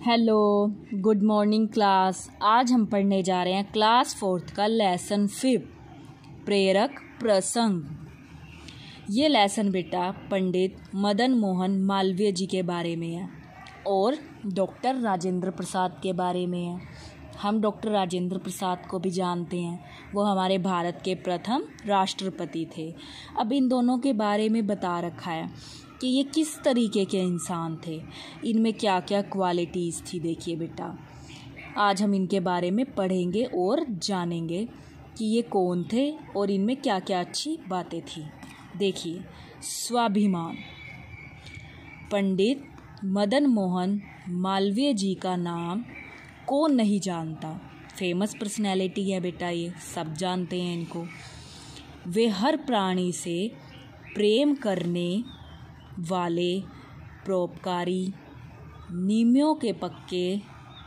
Hello, good morning class. आज हम पढ़ने जा रहे हैं क्लास 4th का लेसन 5 प्रेरक प्रसंग। ये लेसन बेटा पंडित मदन मोहन मालवीय जी के बारे में है और डॉक्टर राजेंद्र प्रसाद के बारे में है। हम डॉक्टर राजेंद्र प्रसाद को भी जानते हैं, वो हमारे भारत के प्रथम राष्ट्रपति थे। अब इन दोनों के बारे में बता रखा है कि ये किस तरीके के इंसान थे, इनमें क्या क्या क्वालिटीज़ थी। देखिए बेटा, आज हम इनके बारे में पढ़ेंगे और जानेंगे कि ये कौन थे और इनमें क्या क्या अच्छी बातें थी। देखिए, स्वाभिमान। पंडित मदन मोहन मालवीय जी का नाम कौन नहीं जानता, फेमस पर्सनैलिटी है बेटा, ये सब जानते हैं इनको। वे हर प्राणी से प्रेम करने वाले, परोपकारी, नियमों के पक्के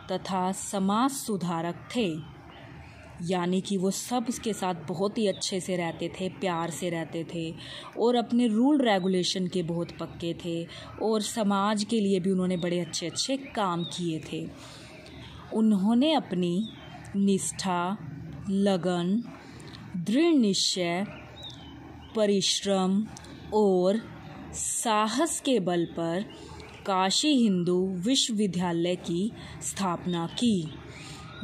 तथा समाज सुधारक थे। यानी कि वो सब के साथ बहुत ही अच्छे से रहते थे, प्यार से रहते थे और अपने रूल रेगुलेशन के बहुत पक्के थे और समाज के लिए भी उन्होंने बड़े अच्छे अच्छे काम किए थे। उन्होंने अपनी निष्ठा, लगन, दृढ़ निश्चय, परिश्रम और साहस के बल पर काशी हिंदू विश्वविद्यालय की स्थापना की।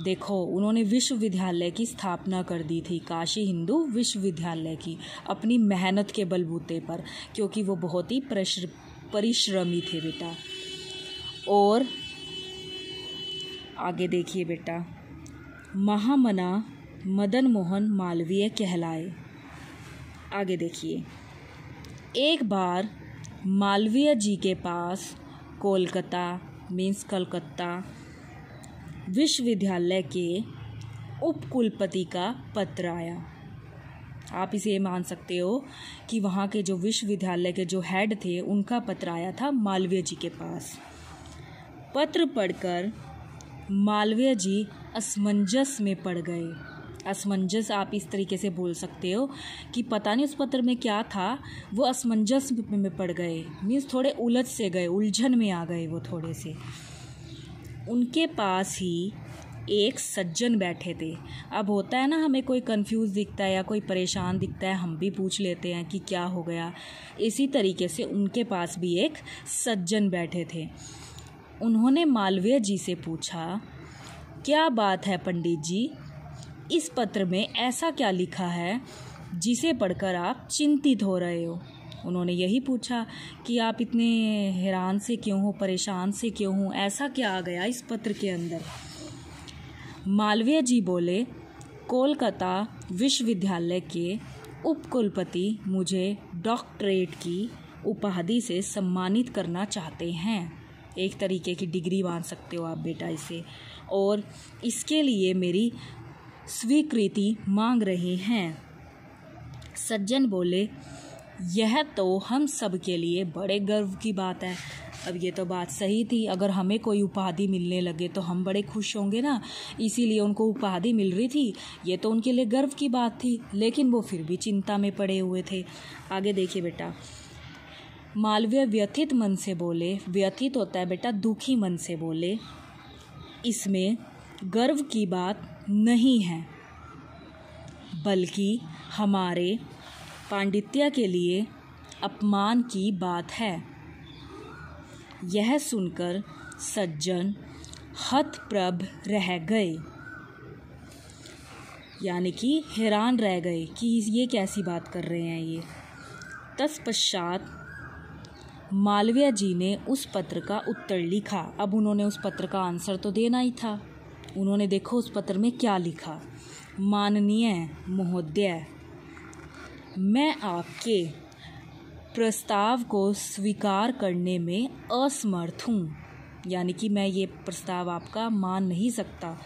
देखो, उन्होंने विश्वविद्यालय की स्थापना कर दी थी, काशी हिंदू विश्वविद्यालय की, अपनी मेहनत के बलबूते पर, क्योंकि वो बहुत ही परिश्रमी थे बेटा। और आगे देखिए बेटा, महामना मदन मोहन मालवीय कहलाए। आगे देखिए, एक बार मालवीय जी के पास कलकत्ता विश्वविद्यालय के उपकुलपति का पत्र आया। आप इसे मान सकते हो कि वहाँ के जो विश्वविद्यालय के जो हेड थे, उनका पत्र आया था मालवीय जी के पास। पत्र पढ़कर मालवीय जी असमंजस में पड़ गए। असमंजस आप इस तरीके से बोल सकते हो कि पता नहीं उस पत्र में क्या था, वो असमंजस में पड़ गए, मीन्स थोड़े उलझ से गए, उलझन में आ गए वो थोड़े से। उनके पास ही एक सज्जन बैठे थे। अब होता है ना, हमें कोई कंफ्यूज दिखता है या कोई परेशान दिखता है, हम भी पूछ लेते हैं कि क्या हो गया। इसी तरीके से उनके पास भी एक सज्जन बैठे थे। उन्होंने मालवीय जी से पूछा, क्या बात है पंडित जी, इस पत्र में ऐसा क्या लिखा है जिसे पढ़कर आप चिंतित हो रहे हो। उन्होंने यही पूछा कि आप इतने हैरान से क्यों हो, परेशान से क्यों हो, ऐसा क्या आ गया इस पत्र के अंदर। मालवीय जी बोले, कोलकाता विश्वविद्यालय के उपकुलपति मुझे डॉक्टरेट की उपाधि से सम्मानित करना चाहते हैं। एक तरीके की डिग्री मान सकते हो आप बेटा इसे, और इसके लिए मेरी स्वीकृति मांग रहे हैं। सज्जन बोले, यह तो हम सब के लिए बड़े गर्व की बात है। अब ये तो बात सही थी, अगर हमें कोई उपाधि मिलने लगे तो हम बड़े खुश होंगे ना, इसीलिए उनको उपाधि मिल रही थी, ये तो उनके लिए गर्व की बात थी। लेकिन वो फिर भी चिंता में पड़े हुए थे। आगे देखिए बेटा, मालवीय व्यथित मन से बोले, व्यथित होता है बेटा दुखी मन से बोले, इसमें गर्व की बात नहीं है, बल्कि हमारे पांडित्य के लिए अपमान की बात है। यह सुनकर सज्जन हतप्रभ रह गए, यानी कि हैरान रह गए कि ये कैसी बात कर रहे हैं ये। तत्पश्चात मालवीय जी ने उस पत्र का उत्तर लिखा। अब उन्होंने उस पत्र का आंसर तो देना ही था। उन्होंने देखो उस पत्र में क्या लिखा। माननीय महोदय, मैं आपके प्रस्ताव को स्वीकार करने में असमर्थ हूँ, यानी कि मैं ये प्रस्ताव आपका मान नहीं सकता।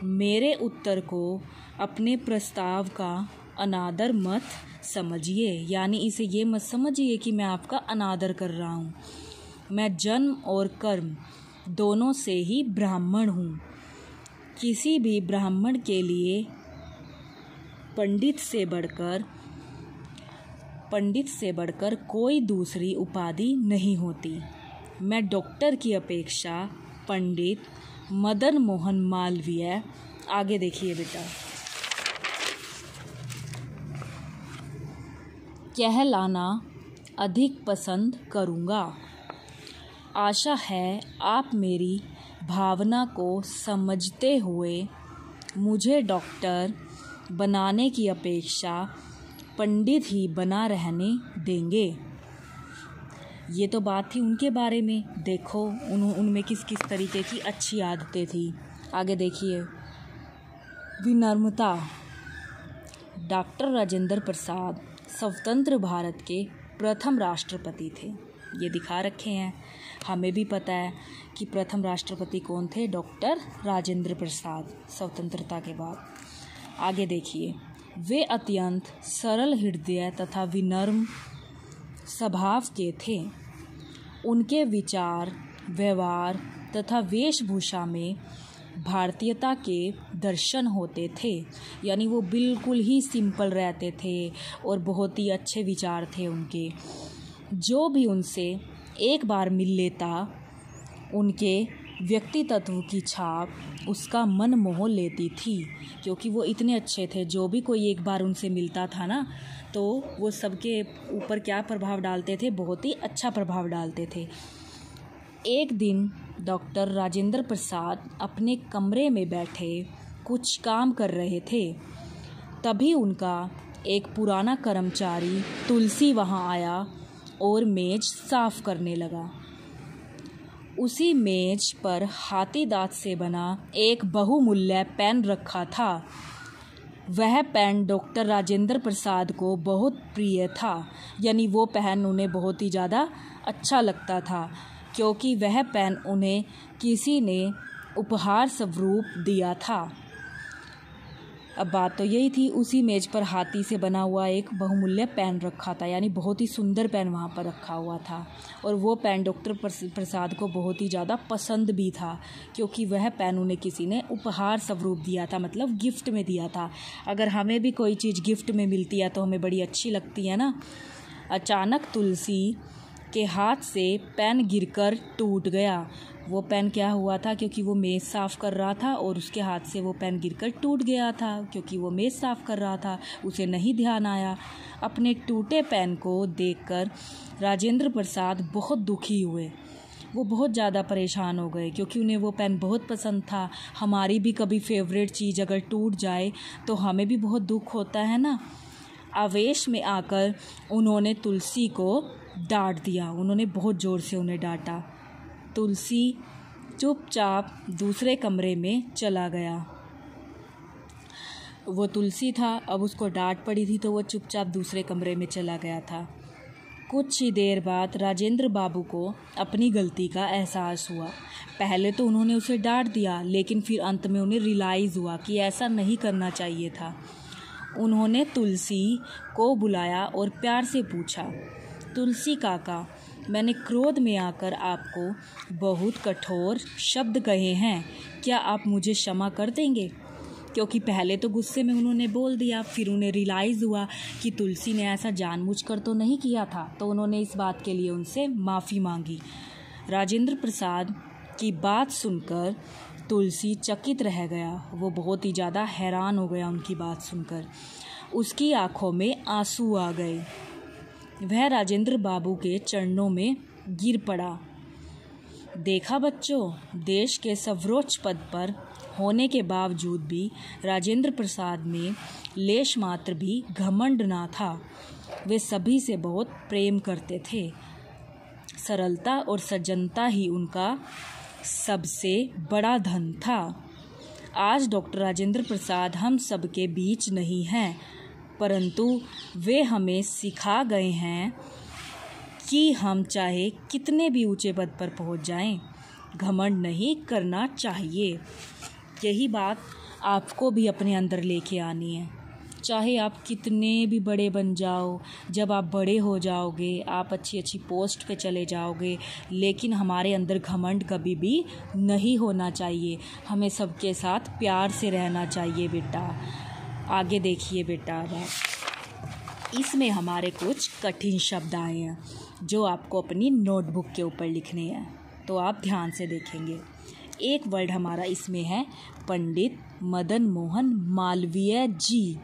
मेरे उत्तर को अपने प्रस्ताव का अनादर मत समझिए, यानी इसे ये मत समझिए कि मैं आपका अनादर कर रहा हूँ। मैं जन्म और कर्म दोनों से ही ब्राह्मण हूँ। किसी भी ब्राह्मण के लिए पंडित से बढ़कर कोई दूसरी उपाधि नहीं होती। मैं डॉक्टर की अपेक्षा पंडित मदन मोहन मालवीय। आगे देखिए बेटा, कहलाना अधिक पसंद करूँगा। आशा है आप मेरी भावना को समझते हुए मुझे डॉक्टर बनाने की अपेक्षा पंडित ही बना रहने देंगे। ये तो बात थी उनके बारे में। देखो उनमें किस किस तरीके की अच्छी आदतें थी। आगे देखिए, विनम्रता। डॉक्टर राजेंद्र प्रसाद स्वतंत्र भारत के प्रथम राष्ट्रपति थे। ये दिखा रखे हैं, हमें भी पता है कि प्रथम राष्ट्रपति कौन थे, डॉक्टर राजेंद्र प्रसाद, स्वतंत्रता के बाद। आगे देखिए, वे अत्यंत सरल हृदय तथा विनम्र स्वभाव के थे। उनके विचार, व्यवहार तथा वेशभूषा में भारतीयता के दर्शन होते थे। यानी वो बिल्कुल ही सिंपल रहते थे और बहुत ही अच्छे विचार थे उनके। जो भी उनसे एक बार मिल लेता, उनके व्यक्तित्व की छाप उसका मन मोह लेती थी, क्योंकि वो इतने अच्छे थे। जो भी कोई एक बार उनसे मिलता था ना, तो वो सबके ऊपर क्या प्रभाव डालते थे, बहुत ही अच्छा प्रभाव डालते थे। एक दिन डॉक्टर राजेंद्र प्रसाद अपने कमरे में बैठे कुछ काम कर रहे थे। तभी उनका एक पुराना कर्मचारी तुलसी वहाँ आया और मेज साफ करने लगा। उसी मेज पर हाथी दांत से बना एक बहुमूल्य पेन रखा था। वह पेन डॉक्टर राजेंद्र प्रसाद को बहुत प्रिय था। यानी वो पेन उन्हें बहुत ही ज़्यादा अच्छा लगता था, क्योंकि वह पेन उन्हें किसी ने उपहार स्वरूप दिया था। अब बात तो यही थी, उसी मेज पर हाथी से बना हुआ एक बहुमूल्य पेन रखा था। यानी बहुत ही सुंदर पेन वहाँ पर रखा हुआ था। और वो पेन डॉक्टर प्रसाद को बहुत ही ज़्यादा पसंद भी था, क्योंकि वह पेन उन्हें किसी ने उपहार स्वरूप दिया था, मतलब गिफ्ट में दिया था। अगर हमें भी कोई चीज़ गिफ्ट में मिलती है तो हमें बड़ी अच्छी लगती है ना। अचानक तुलसी के हाथ से पेन गिरकर टूट गया। वो पेन क्या हुआ था, क्योंकि वो मेज़ साफ़ कर रहा था और उसके हाथ से वो पेन गिरकर टूट गया था, क्योंकि वो मेज़ साफ़ कर रहा था, उसे नहीं ध्यान आया। अपने टूटे पेन को देखकर राजेंद्र प्रसाद बहुत दुखी हुए। वो बहुत ज़्यादा परेशान हो गए, क्योंकि उन्हें वो पेन बहुत पसंद था। हमारी भी कभी फेवरेट चीज़ अगर टूट जाए तो हमें भी बहुत दुख होता है ना। आवेश में आकर उन्होंने तुलसी को डांट दिया। उन्होंने बहुत ज़ोर से उन्हें डांटा। तुलसी चुपचाप दूसरे कमरे में चला गया। वो तुलसी था, अब उसको डांट पड़ी थी तो वो चुपचाप दूसरे कमरे में चला गया था। कुछ ही देर बाद राजेंद्र बाबू को अपनी गलती का एहसास हुआ। पहले तो उन्होंने उसे डांट दिया, लेकिन फिर अंत में उन्हें रियलाइज़ हुआ कि ऐसा नहीं करना चाहिए था। उन्होंने तुलसी को बुलाया और प्यार से पूछा, तुलसी काका, मैंने क्रोध में आकर आपको बहुत कठोर शब्द कहे हैं, क्या आप मुझे क्षमा कर देंगे? क्योंकि पहले तो गुस्से में उन्होंने बोल दिया, फिर उन्हें रियलाइज़ हुआ कि तुलसी ने ऐसा जानबूझकर तो नहीं किया था, तो उन्होंने इस बात के लिए उनसे माफ़ी मांगी। राजेंद्र प्रसाद की बात सुनकर तुलसी चकित रह गया। वो बहुत ही ज़्यादा हैरान हो गया उनकी बात सुनकर। उसकी आंखों में आंसू आ गए। वह राजेंद्र बाबू के चरणों में गिर पड़ा। देखा बच्चों, देश के सर्वोच्च पद पर होने के बावजूद भी राजेंद्र प्रसाद में लेश मात्र भी घमंड ना था। वे सभी से बहुत प्रेम करते थे। सरलता और सज्जनता ही उनका सबसे बड़ा धन था। आज डॉक्टर राजेंद्र प्रसाद हम सबके बीच नहीं हैं, परंतु वे हमें सिखा गए हैं कि हम चाहे कितने भी ऊंचे पद पर पहुंच जाएं, घमंड नहीं करना चाहिए। यही बात आपको भी अपने अंदर लेके आनी है। चाहे आप कितने भी बड़े बन जाओ, जब आप बड़े हो जाओगे, आप अच्छी अच्छी पोस्ट पे चले जाओगे, लेकिन हमारे अंदर घमंड कभी भी नहीं होना चाहिए। हमें सबके साथ प्यार से रहना चाहिए बेटा। आगे देखिए बेटा, अब इसमें हमारे कुछ कठिन शब्द आए हैं जो आपको अपनी नोटबुक के ऊपर लिखने हैं, तो आप ध्यान से देखेंगे। एक वर्ड हमारा इसमें है पंडित मदन मोहन मालवीय जी।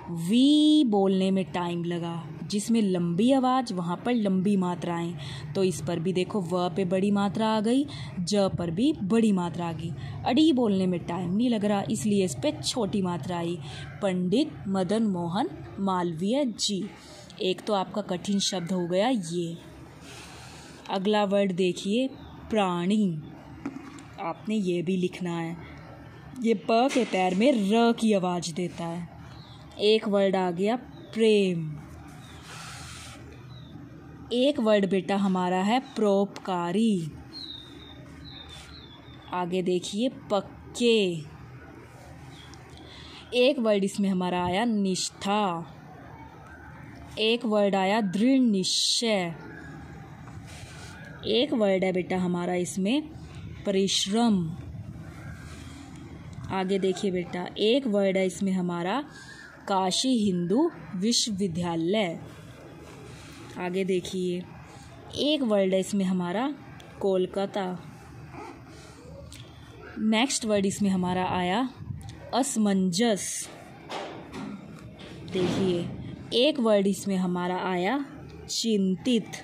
वी बोलने में टाइम लगा, जिसमें लंबी आवाज़ वहाँ पर लंबी मात्राएं, तो इस पर भी देखो व पे बड़ी मात्रा आ गई, ज पर भी बड़ी मात्रा आ गई। अड़ी बोलने में टाइम नहीं लग रहा, इसलिए इस पर छोटी मात्रा आई, पंडित मदन मोहन मालवीय जी। एक तो आपका कठिन शब्द हो गया ये। अगला वर्ड देखिए प्राणी। आपने ये भी लिखना है, ये प के पैर में र की आवाज़ देता है। एक वर्ड आ गया प्रेम। एक वर्ड बेटा हमारा है परोपकारी। आगे देखिए पक्के। एक वर्ड इसमें हमारा आया निष्ठा। एक वर्ड आया दृढ़ निश्चय। एक वर्ड है बेटा हमारा इसमें परिश्रम। आगे देखिए बेटा एक वर्ड है इसमें हमारा काशी हिंदू विश्वविद्यालय। आगे देखिए एक वर्ड है इसमें हमारा कोलकाता। नेक्स्ट वर्ड इसमें हमारा आया असमंजस। देखिए एक वर्ड इसमें हमारा आया चिंतित।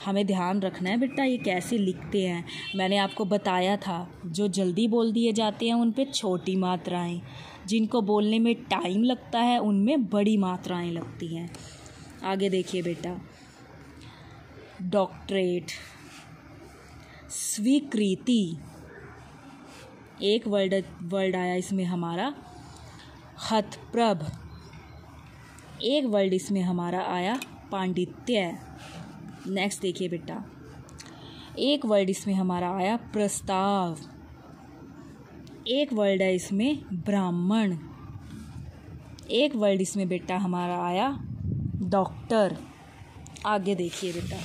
हमें ध्यान रखना है बेटा ये कैसे लिखते हैं। मैंने आपको बताया था जो जल्दी बोल दिए जाते हैं उन पे छोटी मात्राएं, जिनको बोलने में टाइम लगता है उनमें बड़ी मात्राएं लगती हैं। आगे देखिए बेटा डॉक्टरेट स्वीकृति। एक वर्ड आया इसमें हमारा हतप्रभ। एक वर्ड इसमें हमारा आया पांडित्य। नेक्स्ट देखिए बेटा एक वर्ड इसमें हमारा आया प्रस्ताव। एक वर्ड है इसमें ब्राह्मण। एक वर्ड इसमें बेटा हमारा आया डॉक्टर। आगे देखिए बेटा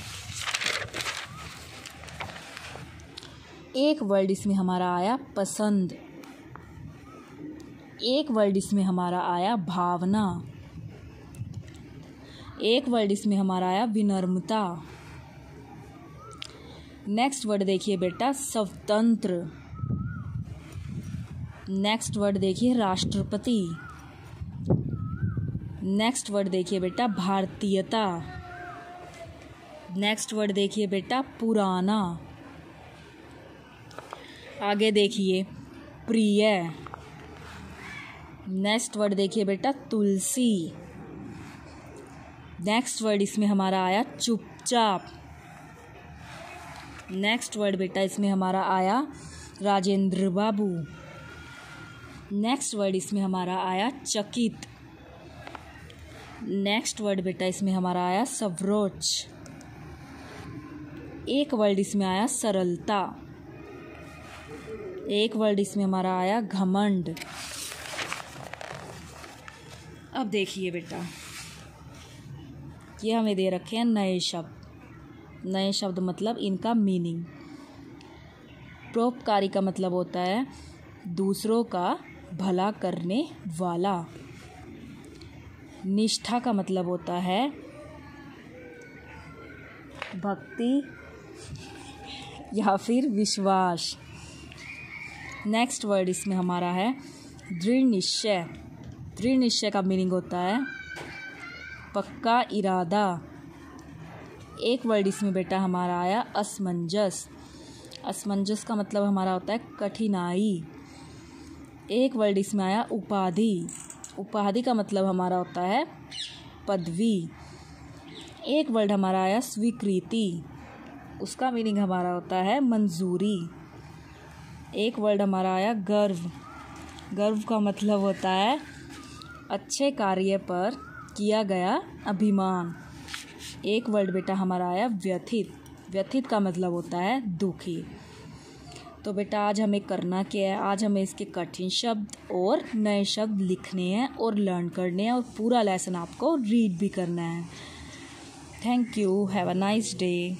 एक वर्ड इसमें हमारा आया पसंद। एक वर्ड इसमें हमारा आया भावना। एक वर्ड इसमें हमारा आया विनम्रता। नेक्स्ट वर्ड देखिए बेटा स्वतंत्र। नेक्स्ट वर्ड देखिए राष्ट्रपति। नेक्स्ट वर्ड देखिए बेटा भारतीयता। नेक्स्ट वर्ड देखिए बेटा पुराना। आगे देखिए प्रिय। नेक्स्ट वर्ड देखिए बेटा तुलसी। नेक्स्ट वर्ड इसमें हमारा आया चुपचाप। नेक्स्ट वर्ड बेटा इसमें हमारा आया राजेंद्र बाबू। नेक्स्ट वर्ड इसमें हमारा आया चकित। नेक्स्ट वर्ड बेटा इसमें हमारा आया सर्वोच्च। एक वर्ड इसमें आया सरलता। एक वर्ड इसमें हमारा आया घमंड। अब देखिए बेटा ये हमें दे रखे हैं नए शब्द। नए शब्द मतलब इनका मीनिंग। परोपकारी का मतलब होता है दूसरों का भला करने वाला। निष्ठा का मतलब होता है भक्ति या फिर विश्वास। नेक्स्ट वर्ड इसमें हमारा है दृढ़ निश्चय। दृढ़ निश्चय का मीनिंग होता है पक्का इरादा। एक वर्ड इसमें बेटा हमारा आया असमंजस। असमंजस का मतलब हमारा होता है कठिनाई। एक वर्ड इसमें आया उपाधि। उपाधि का मतलब हमारा होता है पदवी। एक वर्ड हमारा आया स्वीकृति। उसका मीनिंग हमारा होता है मंजूरी। एक वर्ड हमारा आया गर्व। गर्व का मतलब होता है अच्छे कार्य पर किया गया अभिमान। एक वर्ड बेटा हमारा आया व्यथित। व्यथित का मतलब होता है दुखी। तो बेटा आज हमें करना क्या है, आज हमें इसके कठिन शब्द और नए शब्द लिखने हैं और लर्न करने हैं और पूरा लेसन आपको रीड भी करना है। Thank you. Have a nice day.